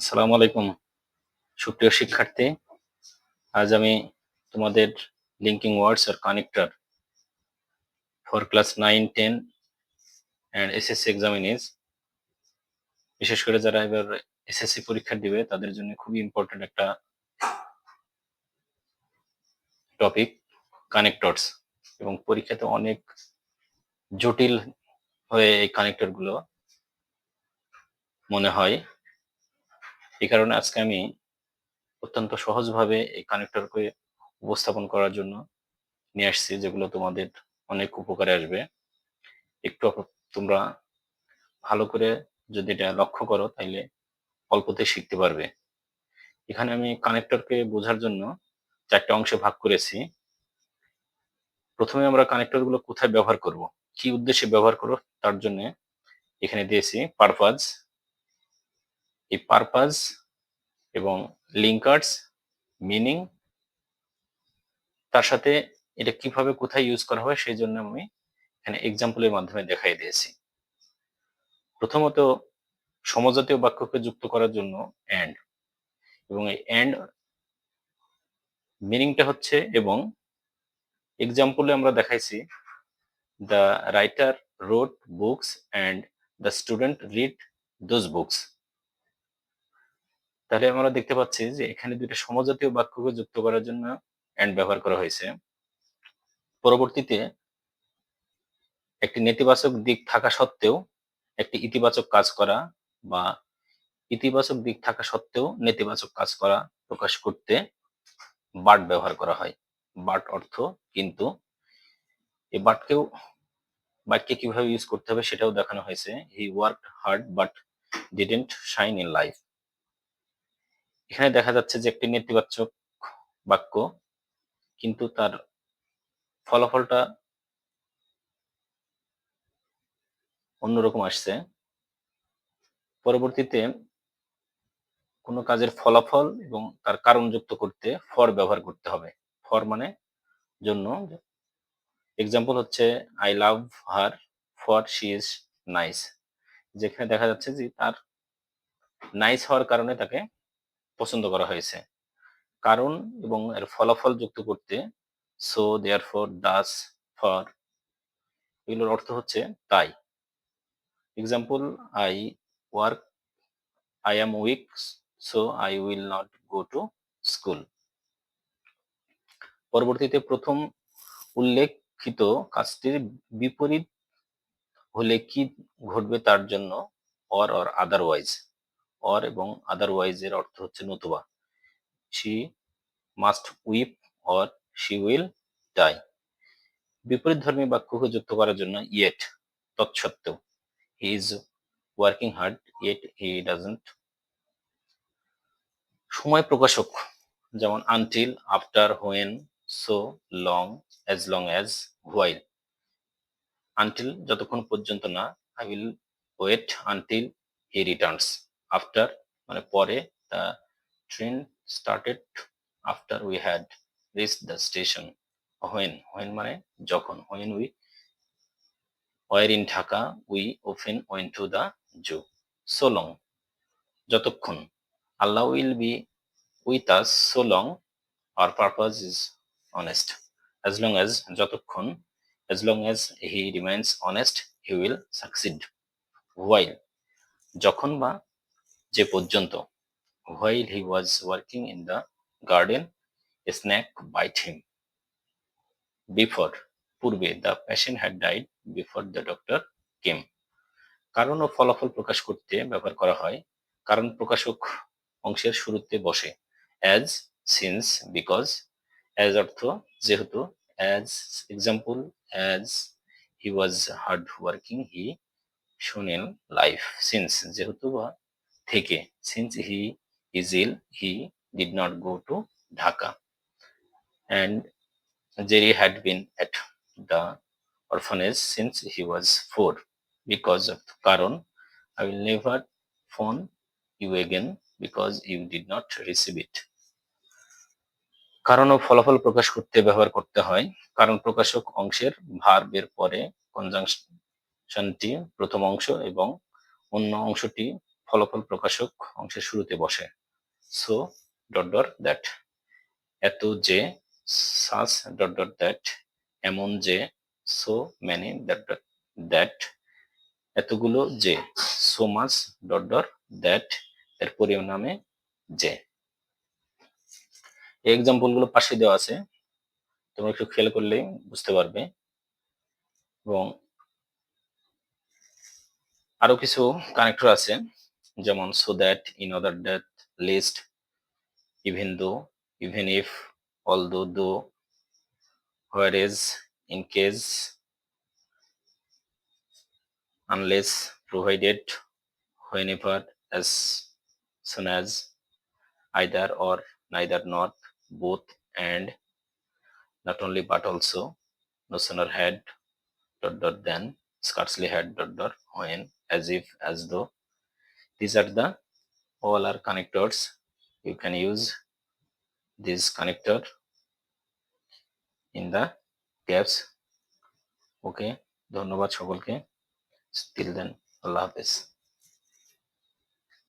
আসসালামু আলাইকুম সুপ্রিয় শিক্ষার্থী। আজ আমি তোমাদের লিঙ্কিং ওয়ার্ডস আর connector for class 9, 10 and SSC examinees, বিশেষ করে যারা এবার এসএসসি পরীক্ষা দিবে তাদের জন্য খুবই ইম্পর্টেন্ট একটা টপিক, কানেক্টরস। এবং পরীক্ষাতে অনেক জটিল হয়ে এই কানেক্টর গুলো মনে হয়। এই কারণে আজকে আমি অত্যন্ত সহজভাবে এই কানেক্টরকে উপস্থাপন করার জন্য নিয়ে আসছি, যেগুলো তোমাদের অনেক উপকারে আসবে। একটু তোমরা ভালো করে যদি এটা লক্ষ্য করো তাইলে অল্পতে শিখতে পারবে। এখানে আমি কানেক্টরকে বোঝার জন্য 4টা অংশে ভাগ করেছি। প্রথমে আমরা কানেক্টর গুলো কোথায় ব্যবহার করব, কি উদ্দেশ্যে ব্যবহার করব, তার জন্য এখানে দিয়েছি পারপাজ। এই পারপাজ এবং লিঙ্কার্স, মিনিং, তার সাথে এটা কিভাবে কোথায় ইউজ করা হয় সেই জন্য আমি এখানে এক্সাম্পলের মাধ্যমে দেখাই দিয়েছি। প্রথমত, সমজাতীয় বাক্যকে যুক্ত করার জন্য এন্ড, এবং এই এন্ড মিনিংটা হচ্ছে এবং। এক্সাম্পলে আমরা দেখাইছি the writer wrote books and the student read those books। তাহলে আমরা দেখতে পাচ্ছি যে এখানে দুইটা সমজাতীয় বাক্যকে যুক্ত করার জন্য and ব্যবহার করা হয়েছে। পরবর্তীতে একটি নেতিবাচক দিক থাকা সত্ত্বেও একটি ইতিবাচক কাজ করা, বা ইতিবাচক দিক থাকা সত্ত্বেও নেতিবাচক কাজ করা প্রকাশ করতে বাট ব্যবহার করা হয়। বাট অর্থ কিন্তু। এই বাটকেও বাক্যে কিভাবে ইউজ করতে হবে সেটাও দেখানো হয়েছে। হি worked hard but didn't shine in life. এখানে দেখা যাচ্ছে যে একটি নেতিবাচক বাক্য, কিন্তু তার ফলাফলটা অন্যরকম আসছে। পরবর্তীতে কোনো কাজের ফলাফল এবং তার কারণ যুক্ত করতে ফর ব্যবহার করতে হবে। ফর মানে জন্য। এক্সাম্পল হচ্ছে I love her for she is nice. যেখানে দেখা যাচ্ছে যে তার নাইস হওয়ার কারণে তাকে পছন্দ করা হয়েছে। কারণ এবং এর ফলাফল যুক্ত করতে সো, দেয়ারফর, ডাস, ফর, এগুলোর অর্থ হচ্ছে তাই। Example I work, I am weak, so I will not go to school। পরবর্তীতে প্রথম উল্লেখিত কাজটির বিপরীত হলে কি ঘটবে তার জন্য অর আদারওয়াইজ। অর এবং আদারওয়াইজ এর অর্থ হচ্ছে নতুবা। she must weep or she will die। বিপরীতধর্মী বাক্যকে যুক্ত করার জন্য yet, তৎসত্ত্বেও। he is working hard yet he doesn't। সময় প্রকাশক যেমন until, after, when, so, long, as long as, while. Until যতক্ষণ পর্যন্ত না, I will wait until he returns. After মানে পরে, the train started after we had reached the station. When, when মানে যখন। When we were in Dhaka we often went to the zoo. So long যতক্ষণ। আল্লাহ will be with us so long our purpose is honest। as long as যতক্ষণ, as long as he remains honest he will succeed। while যখন বা যে পর্যন্ত। while he was working in the garden a snake bite him। before পূর্বে, the patient had died before the doctor came। কারণ ও ফলাফল প্রকাশ করতে ব্যবহার করা হয়। কারণ প্রকাশক অংশের শুরুতে বসে। as, since, because। as অর্থ যেহেতু। as example, as he was hard working he shone in life। since যেহেতু বা থেকে। since he is ill he did not go to Dhaka। and Jerry had been at the orphanage since he was 4। because of কারণ I will never phone you again because you did not receive it। কারণ ও ফলাফল প্রকাশ করতে ব্যবহার করতে হয়। কারণ প্রকাশক অংশের ভার্বের পরে কনজাংশনটি প্রথম অংশ এবং অন্য অংশটি ফলাফল প্রকাশক অংশের শুরুতে বসে। সো ডট ডট দ্যাট, এত যে, সাচ ডট ডট দ্যাট, এমন যে, so many dot dot that, এতগুলো যে, so much dot dot that, এর পরিণামে যে। এই এক্সাম্পল গুলো পাশে দেওয়া আছে, তোমরা একটু খেয়াল করলেই বুঝতে পারবে। এবং আরো কিছু কানেক্টর আছে, যেমন so that, in order that, lest, even though, even if, although, though, whereas, in case, unless, provided, whenever, as soon as, either or, neither, not, both, and, not only but also, no sooner had dot dot than, scarcely had dot dot when, as if, as though. These are the all are connectors. You can use this connector in the gaps. Okay, ধন্যবাদ সকলকে। Till then, আল্লাহ হাফেজ।